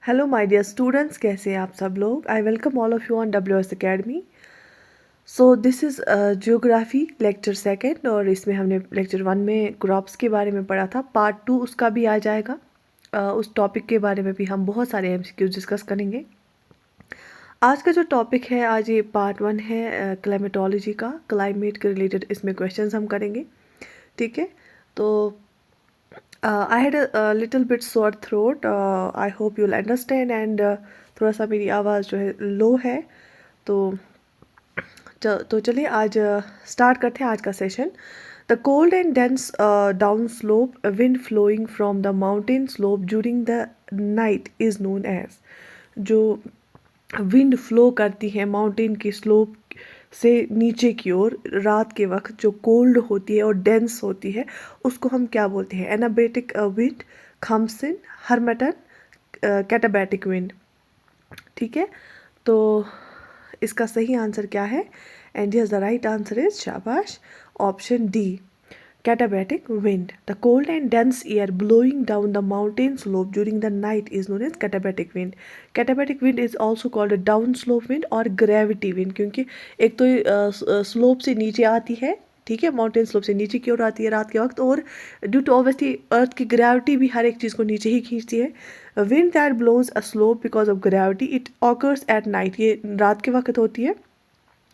Hello my dear students, कैसे हैं आप सब लोग। I welcome all of you on WS academy. So this is geography lecture second, और इसमें हमने लेक्चर 1 में क्रॉप्स के बारे में पढ़ा था। पार्ट 2 उसका भी आ जाएगा। उस टॉपिक के बारे में भी हम बहुत सारे MCQs डिस्कस करेंगे। आज का जो टॉपिक है, आज ये पार्ट 1 है क्लाइमेटोलॉजी का, क्लाइमेट के रिलेटेड इसमें क्वेश्चंस हम करेंगे। ठीक है, तो I had a little bit sore throat. I hope you'll understand and थोड़ा सा मेरी आवाज़ जो है लो है। तो चलिए आज स्टार्ट करते हैं आज का session. The cold and dense down slope wind flowing from the mountain slope during the night is known as. जो विंड फ्लो करती है माउंटेन की स्लोप से नीचे की ओर रात के वक्त, जो कोल्ड होती है और डेंस होती है, उसको हम क्या बोलते हैं? Anabatic wind, khamsin, harmattan, katabatic wind. ठीक है, तो इसका सही आंसर क्या है? And yes, the right answer is, शाबाश, option D, catabatic wind. The cold and dense air blowing down the mountain slope during the night is known as catabatic wind. Catabatic wind is also called a downslope wind और gravity wind, क्योंकि एक तो slope से नीचे आती है, ठीक है, माउंटेन स्लोप से नीचे की ओर आती है रात के वक्त, और ड्यू टू ऑब्वियसली अर्थ की ग्रेविटी भी हर एक चीज़ को नीचे ही खींचती है। Wind that blows a slope because of gravity it occurs at night, ये रात के वक्त होती है।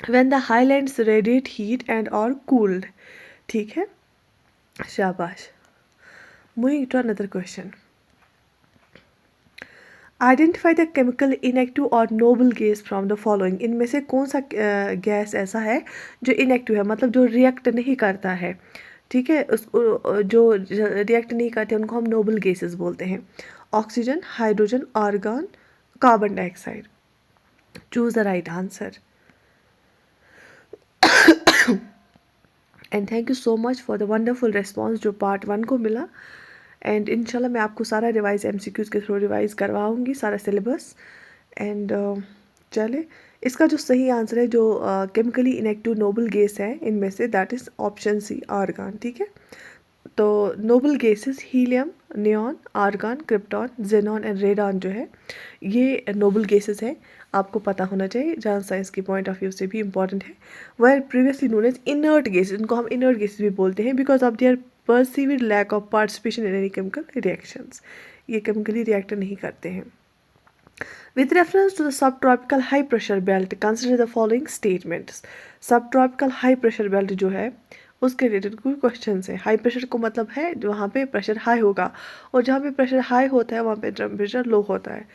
When the highlands radiate heat and are cooled. ठीक है, शाबाश। Moving to another question. Identify the chemical inactive or noble gas from the following. इनमें से कौन सा गैस ऐसा है जो इनएक्टिव है, मतलब जो रिएक्ट नहीं करता है। ठीक है, जो रिएक्ट नहीं करते उनको हम नोबल गैसेस बोलते हैं। Oxygen, hydrogen, argon, carbon dioxide. Choose the right answer. And thank you so much for the wonderful response जो पार्ट 1 को मिला। एंड इंशाल्लाह मैं आपको सारा रिवाइज MCQs के थ्रू रिवाइज करवाऊँगी, सारा सिलेबस। एंड चले, इसका जो सही आंसर है, जो केमिकली इनएक्टिव नोबल गैस है इनमें से, that is option C, argon. ठीक है, तो noble gases helium, neon, argon, krypton, xenon and radon जो है, ये नोबल गैसेस हैं। आपको पता होना चाहिए, जहाँ साइंस की पॉइंट ऑफ व्यू से भी इंपॉर्टेंट है। Where previously known as inert gases, इनको हम इनर्ट गैसेस भी बोलते हैं, because of their perceived lack of participation in any chemical reactions. ये केमिकली रिएक्ट नहीं करते हैं। With reference to the subtropical high pressure belt, consider the following statements. Subtropical high pressure belt जो है उसके रिलेटेड कोई क्वेश्चन है। High pressure को मतलब है वहाँ पे प्रेशर हाई होगा, और जहाँ पे प्रेशर हाई होता है वहाँ पे टेम्परेचर लो होता है।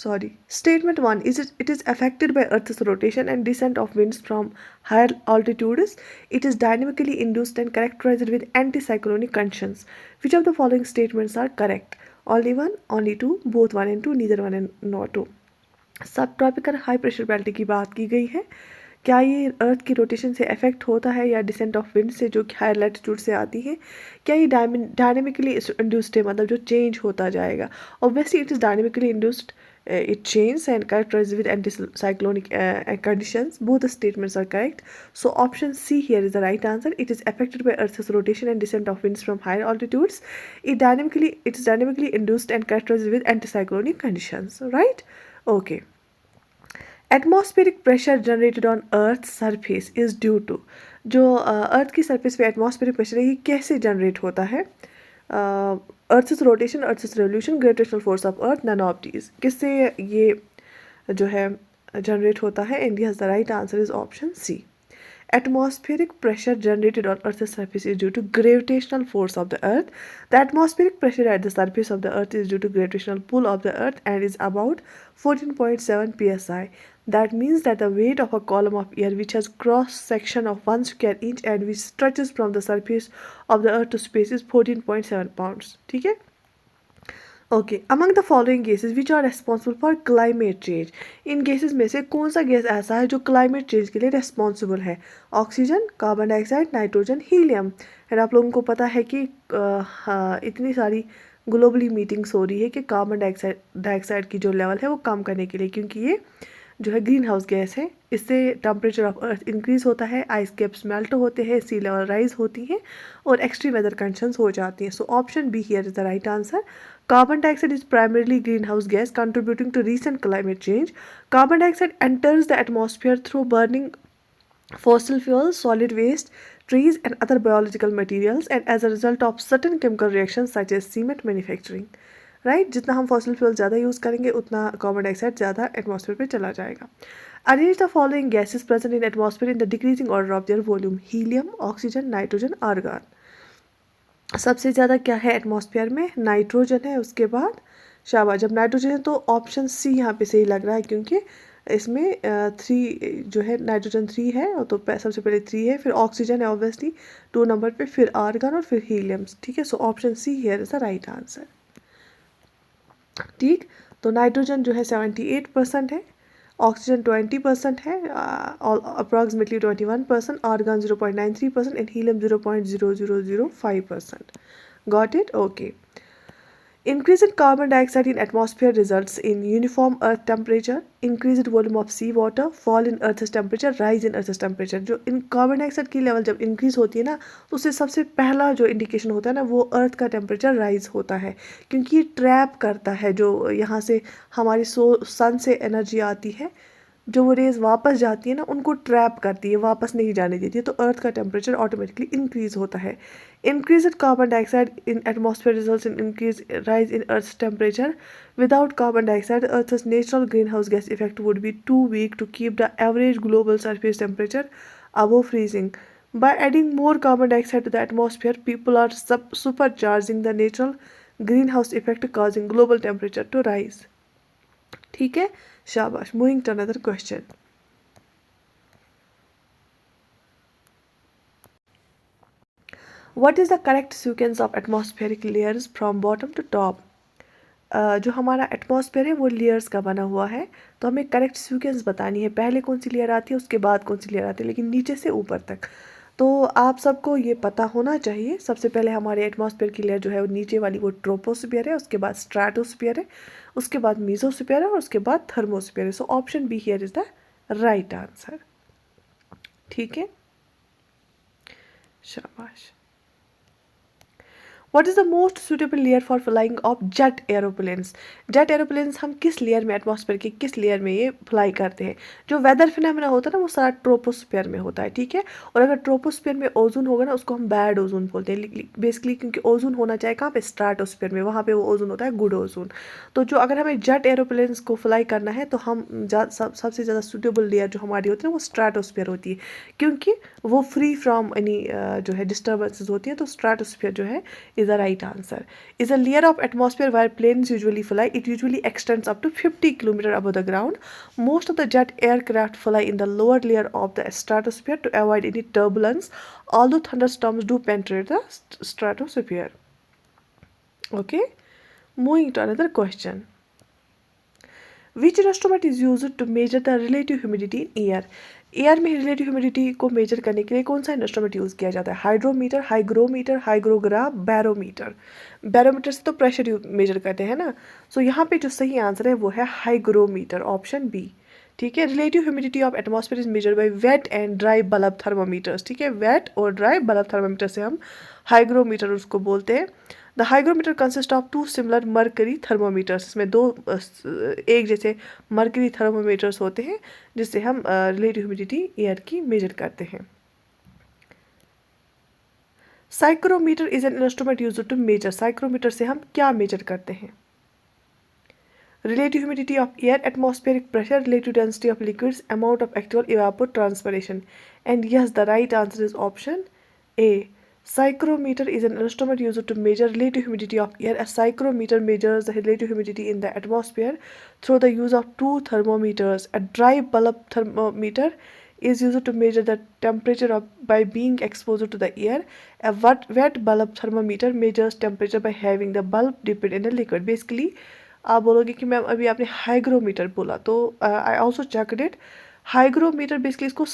Sorry. Statement 1 is it is affected by Earth's rotation and descent of winds from higher altitudes. It is dynamically induced and characterized with anticyclonic conditions. Which of the following statements are correct? Only one, only two, both one and two, neither one and not two. सब tropical high pressure belt की बात की गई है। क्या ये अर्थ की rotation से अफेक्ट होता है या डिसेंट ऑफ विंड से, जो कि हायर लैटिट्यूड से आती है? क्या ये डायनेमिकली इंड्यूस्ड है, मतलब जो चेंज होता जाएगा? Obviously it is dynamically induced, it changes and characterized with anticyclonic conditions. Both the statements are correct. So option C here is the right answer. It is affected by Earth's rotation and descent of winds from higher altitudes. It is dynamically induced and characterized with anticyclonic conditions. Right? Okay. Atmospheric pressure generated on Earth's surface is due to, जो अर्थ की surface पे atmospheric pressure है, ये कैसे generate होता है? Earth's rotation, earth's revolution, gravitational force of earth, none of these. किससे ये जो है जनरेट होता है? And yes, the right answer is option C. Atmospheric pressure generated on Earth's surface is due to gravitational force of the Earth. The atmospheric pressure at the surface of the Earth is due to gravitational pull of the Earth and is about 14.7 psi. That means that the weight of a column of air which has cross section of 1 square inch and which stretches from the surface of the Earth to space is 14.7 pounds. ठीक है? Okay, among the following gases which are responsible for climate change. इन gases में से कौन सा gas ऐसा है जो क्लाइमेट चेंज के लिए रेस्पॉन्सिबल है? Oxygen, carbon dioxide, nitrogen, helium. And आप लोगों को पता है कि हाँ, इतनी सारी ग्लोबली मीटिंग्स हो रही है कि कार्बन डाइऑक्साइड की जो लेवल है वो कम करने के लिए, क्योंकि ये जो है ग्रीन हाउस गैस है। इससे टेम्परेचर ऑफ अर्थ इंक्रीज होता है, आइस कैप्स मेल्ट होते हैं, सी लेवल राइज होती हैं और एक्सट्रीम वेदर कंडीशंस हो जाती हैं। So option be here is the right answer. Carbon dioxide is primarily greenhouse gas contributing to recent climate change. Carbon dioxide enters the atmosphere through burning fossil fuels, solid waste, trees, and other biological materials, and as a result of certain chemical reactions such as cement manufacturing. Right जितना हम fossil fuel ज़्यादा use करेंगे उतना carbon dioxide ज़्यादा atmosphere पे चला जाएगा। Arrange the following gases present in atmosphere in the decreasing order of their volume. Helium, oxygen, nitrogen, argon. सबसे ज़्यादा क्या है एटमॉस्फेयर में? नाइट्रोजन है, उसके बाद शाबाश। जब नाइट्रोजन है तो ऑप्शन सी यहाँ पे सही लग रहा है, क्योंकि इसमें 3 जो है नाइट्रोजन 3 है, और तो सबसे पहले 3 है, फिर ऑक्सीजन है ऑब्वियसली 2 नंबर पे, फिर आर्गन और फिर हीलियम। ठीक है, so option see here is the right answer. ठीक, तो नाइट्रोजन जो है 78% है, ऑक्सीजन 20% है, approximately 21%, argon 0.93% and helium 0.0005%। Got it? Okay. Increase in carbon dioxide in atmosphere results in uniform earth temperature, increased volume of sea water, fall in earth's temperature, rise in earth's temperature। जो इन carbon dioxide की level जब increase होती है ना, तो उससे सबसे पहला जो इंडिकेशन होता है ना, वो अर्थ का टेम्परेचर राइज होता है, क्योंकि ये ट्रैप करता है जो यहाँ से हमारी सन से एनर्जी आती है, जो वो रेज वापस जाती है ना, उनको ट्रैप करती है, वापस नहीं जाने देती है, तो अर्थ का टेम्परेचर ऑटोमेटिकली इंक्रीज होता है। Increase in carbon dioxide in atmosphere results in increase rise in earth temperature. Without carbon dioxide earth's natural greenhouse gas effect would be too weak to keep the average global surface temperature above freezing. By adding more carbon dioxide to the atmosphere, people are supercharging the natural greenhouse effect, causing global temperature to rise. ठीक है, शाबाश। Moving to another question. What is the correct sequence of atmospheric layers from bottom to top? जो हमारा atmosphere है वो layers का बना हुआ है, तो हमें करेक्ट सीक्वेंस बतानी है, पहले कौन सी लेयर आती है उसके बाद कौन सी लेयर आती है, लेकिन नीचे से ऊपर तक। तो आप सबको ये पता होना चाहिए। सबसे पहले हमारे एटमॉस्फेयर की लेयर जो है वो नीचे वाली वो ट्रोपोस्फियर है, उसके बाद स्ट्रेटोस्फियर है, उसके बाद मीजोस्फियर है और उसके बाद थर्मोस्फियर है। So option be here is the right answer. ठीक है, शाबाश। What is the most suitable layer for flying of jet aeroplanes? Jet aeroplanes हम किस लेयर में, एटमॉस्फेयर की किस लेयर में ये फ्लाई करते हैं? जो वेदर फिनोमेना होता है ना वो सारा ट्रोपोस्फेयर में होता है। ठीक है, और अगर ट्रोपोस्फेयर में ओजोन होगा ना उसको हम बैड ओजोन बोलते हैं बेसिकली, क्योंकि ओजोन होना चाहिए कहाँ पे? स्ट्रेटोस्फेयर में, वहाँ पे वो ओजोन होता है गुड ओजोन। तो जो अगर हमें जेट एरोप्लेन्स को फ्लाई करना है तो हम सबसे ज़्यादा सुटेबल लेयर जो हमारी होती है वो स्ट्रेटोस्फेयर होती है, क्योंकि वो फ्री फ्रॉम एनी जो है डिस्टर्बेंसेज होती है। तो स्ट्रेटोस्फेयर जो है is the right answer. Is a layer of atmosphere where planes usually fly. It usually extends up to 50 km above the ground. Most of the jet aircraft fly in the lower layer of the stratosphere to avoid any turbulence, although thunderstorms do penetrate the stratosphere. Okay, moving to another question. Which instrument is used to measure the relative humidity in air? Air में relative humidity को major करने के लिए कौन सा instrument use किया जाता है? Hydrometer, hygrometer, हाइग्रोग्राफ, barometer. बैरोमीटर से तो प्रेशर मेजर करते हैं ना, सो यहाँ पे जो सही आंसर है वो है हाइग्रोमीटर, ऑप्शन बी। ठीक है, relative humidity of atmosphere is measured by wet and dry bulb thermometers. ठीक है, वेट और ड्राई बल्ब थर्मोमीटर से हम हाइग्रोमीटर उसको बोलते हैं। The hygrometer consist of two similar mercury thermometers. इसमें दो एक जैसे मर्करी थर्मोमीटर्स होते हैं जिससे हम रिलेटिव ह्यूमिडिटी एयर की मेजर करते हैं। Psychrometer is an instrument used to measure. Psychrometer से हम क्या मेजर करते हैं? relative humidity of air, atmospheric pressure, relative density of liquids, amount of actual evapotranspiration. And yes, the right answer is option A. Psychrometer is an instrument used to measure relative humidity of air. A psychrometer measures the relative humidity in the atmosphere through the use of two thermometers. A dry bulb thermometer is used to measure the temperature by being exposed to the air. A wet bulb thermometer measures temperature by having the bulb dipped in a liquid. Basically, आप बोलोगे कि ma'am अभी आपने hygrometer बोला, तो I also checked it. Hygrometer basically इसको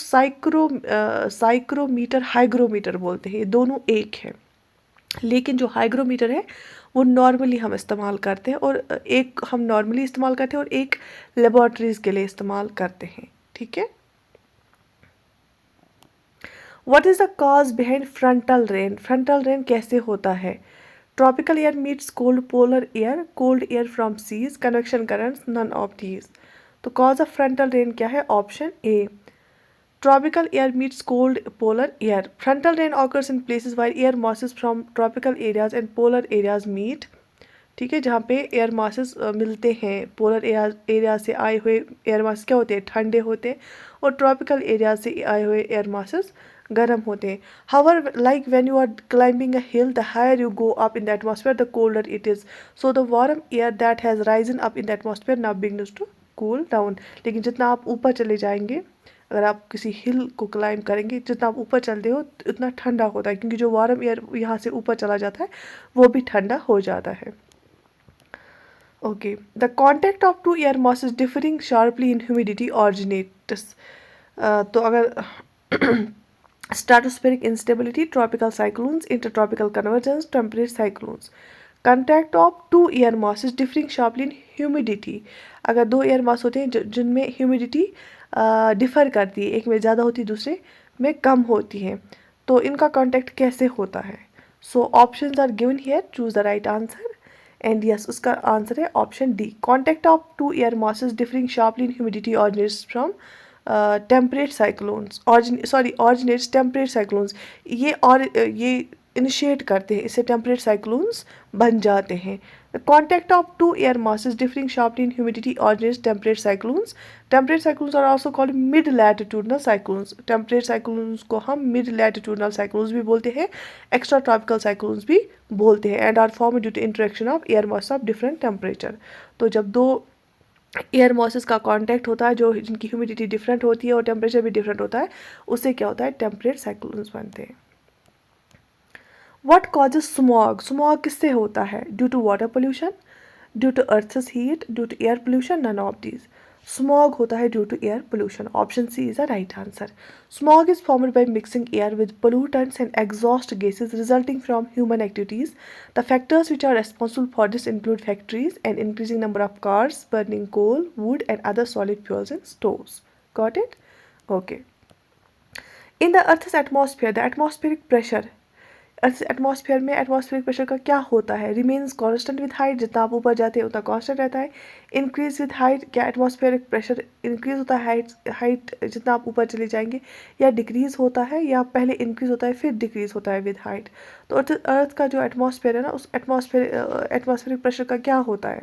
psychrometer hygrometer बोलते हैं, ये दोनों एक है। लेकिन जो हाइग्रोमीटर है वो नॉर्मली हम इस्तेमाल करते हैं, और एक हम नॉर्मली इस्तेमाल करते हैं और एक लेबॉर्ट्रीज के लिए इस्तेमाल करते हैं। ठीक है। What is the cause behind frontal rain? Frontal rain कैसे होता है? Tropical air meets cold polar air, cold air from seas, convection currents, none of these. तो कॉज ऑफ फ्रंटल रेन क्या है? Option A, tropical air meets cold polar air. Frontal rain occurs in places where air masses from tropical areas and polar areas meet. ठीक है, जहाँ पे air masses मिलते हैं, polar area से आए हुए एयर मासेस क्या होते हैं? ठंडे होते हैं, और ट्रॉपिकल एरिया से आए हुए एयर मासेस गर्म होते हैं। However, like when you are climbing a hill, the higher you go up in the atmosphere, the colder it is. So the warm air that has risen up in the atmosphere now begins to cool down. लेकिन जितना आप ऊपर चले जाएंगे, अगर आप किसी हिल को क्लाइंब करेंगे, जितना आप ऊपर चलते हो उतना ठंडा होता है, क्योंकि जो वार्म एयर यहाँ से ऊपर चला जाता है वो भी ठंडा हो जाता है। Okay, the contact of two air masses differing sharply in humidity originates. तो अगर stratospheric instability, tropical cyclones, intertropical convergence, temperate cyclones. Contact of two air masses differing sharply in humidity. अगर दो एयर मास होते हैं जिनमें humidity differ करती है, एक में ज़्यादा होती है दूसरे में कम होती है, तो इनका कांटेक्ट कैसे होता है? So options are given here, choose the right answer. And yes, उसका आंसर है option D. Contact of two air masses differing sharply in humidity originates from temperate cyclones, originates temperate cyclones. ये initiate करते हैं, इससे temperate cyclones बन जाते हैं। The contact of two air masses differing sharply in humidity originates temperate cyclones. Temperate cyclones are also called mid latitudinal cyclones. Temperate cyclones को हम mid latitudinal cyclones भी बोलते हैं, एक्स्ट्रा ट्रॉपिकल साइक्लोन्स भी बोलते हैं, and are form due to interaction of air mass of different temperature. तो जब दो एयर मॉसेस का कांटेक्ट होता है, जो जिनकी ह्यूमिडिटी डिफरेंट होती है और टेम्परेचर भी डिफरेंट होता है, उससे क्या होता है? टेम्परेट साइक्लोन्स बनते हैं। What causes smog? स्मॉग किससे होता है? Due to water pollution, due to earths heat, due to air pollution, none of these. Smog होता है due to air pollution. Option C is the right answer. Smog is formed by mixing air with pollutants and exhaust gases resulting from human activities. The factors which are responsible for this include factories and increasing number of cars, burning coal, wood and other solid fuels in stoves. Got it? Okay. In the Earth's atmosphere, the atmospheric pressure, atmosphere में atmospheric pressure का क्या होता है? Remains constant with height, जितना आप ऊपर जाते हैं उतना कांस्टेंट रहता है। इंक्रीज विद हाइट, क्या एटमॉस्फेरिक प्रेशर इंक्रीज होता है हाइट जितना आप ऊपर चले जाएंगे, या डिक्रीज होता है, या पहले इंक्रीज होता है फिर डिक्रीज होता है विद हाइट? तो अर्थ का जो एटमॉस्फेयर है ना, उस एटमॉस्फेरिक प्रेशर का क्या होता है?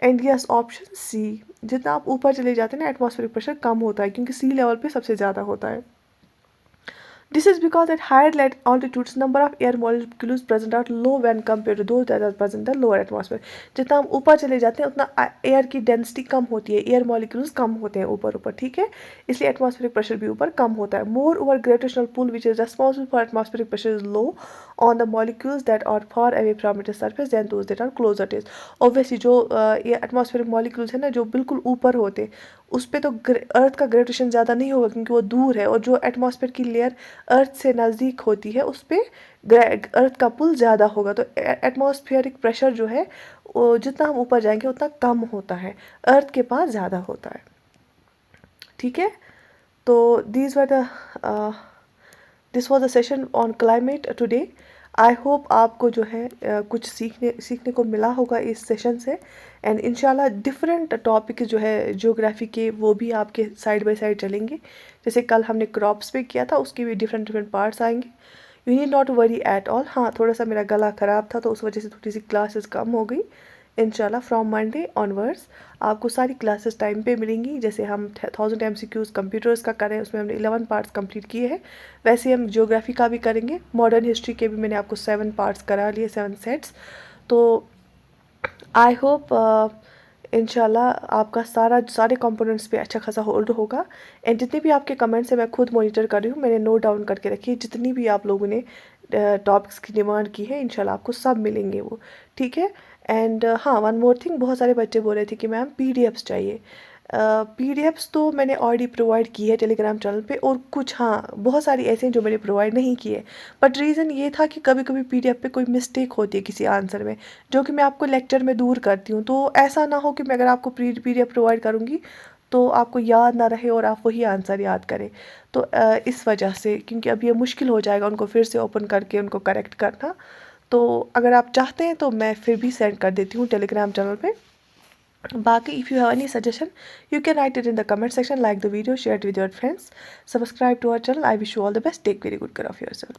एंड यस, ऑप्शन सी, जितना आप ऊपर चले जाते हैं ना एटमॉस्फेरिक प्रेशर कम होता है, क्योंकि सी लेवल पे सबसे ज़्यादा होता है। This is because at higher altitudes, number of air molecules present are low when compared to those that are present in the lower atmosphere. जितना हम ऊपर चले जाते हैं उतना एयर की डेंसिटी कम होती है, एयर मॉलिक्यूल्स कम होते हैं ऊपर ऊपर, ठीक है, इसलिए एटमॉस्फेरिक प्रेशर भी ऊपर कम होता है। Moreover gravitational pull which is responsible for atmospheric pressure is low on the molecules that are far away from it surface then those that are closer to it. Obviously जो ये atmospheric molecules है ना, जो बिल्कुल ऊपर होते हैं, उस पर तो अर्थ का ग्रेविटेशन ज़्यादा नहीं होगा क्योंकि वो दूर है, और जो एटमॉस्फेयर की लेयर अर्थ से नज़दीक होती है उस पर अर्थ का पुल ज़्यादा होगा। तो एटमॉस्फेरिक प्रेशर जो है वो जितना हम ऊपर जाएंगे उतना कम होता है, अर्थ के पास ज़्यादा होता है, ठीक है। तो this was a session on climate today. I hope आपको जो है कुछ सीखने को मिला होगा इस सेशन से, एंड इंशाल्लाह डिफरेंट टॉपिक जो है ज्योग्राफी के वो भी आपके साइड बाय साइड चलेंगे। जैसे कल हमने क्रॉप्स पे किया था, उसके भी डिफरेंट पार्ट्स आएंगे। You need not worry at all. हाँ, थोड़ा सा मेरा गला ख़राब था तो उस वजह से थोड़ी सी क्लासेस कम हो गई। इंशाल्लाह फ्रॉम मंडे ऑनवर्ड्स आपको सारी क्लासेस टाइम पे मिलेंगी। जैसे हम 1000 MCQs कंप्यूटर्स का करें, उसमें हमने 11 पार्ट्स कंप्लीट किए हैं, वैसे हम ज्योग्राफी का भी करेंगे। मॉडर्न हिस्ट्री के भी मैंने आपको 7 पार्ट्स करा लिए, 7 सेट्स। तो आई होप इंशाल्लाह आपका सारे कंपोनेंट्स पे अच्छा खासा होल्ड होगा। एंड जितने भी आपके कमेंट्स हैं मैं खुद मॉनिटर कर रही हूँ, मैंने नोट डाउन करके रखी है। जितनी भी आप लोगों ने टॉपिक्स की डिमांड की है इंशाल्लाह आपको सब मिलेंगे वो, ठीक है। एंड हाँ, वन मोर थिंग, बहुत सारे बच्चे बोल रहे थे कि मैम PDFs चाहिए। पीडीएफ्स तो मैंने ऑलरेडी प्रोवाइड की है टेलीग्राम चैनल पे, और कुछ हाँ बहुत सारी ऐसे हैं जो मैंने प्रोवाइड नहीं किए। बट रीज़न ये था कि कभी कभी पीडीएफ पे कोई मिस्टेक होती है किसी आंसर में, जो कि मैं आपको लेक्चर में दूर करती हूँ। तो ऐसा ना हो कि मैं अगर आपको पीडीएफ प्रोवाइड करूँगी तो आपको याद ना रहे और आप वही आंसर याद करें। तो इस वजह से, क्योंकि अब ये मुश्किल हो जाएगा उनको फिर से ओपन करके उनको करेक्ट करना। तो अगर आप चाहते हैं तो मैं फिर भी सेंड कर देती हूँ टेलीग्राम चैनल पे। Baki, if you have any suggestion, you can write it in the comment section, like the video, share it with your friends, subscribe to our channel. I wish you all the best. Take very good care of yourself.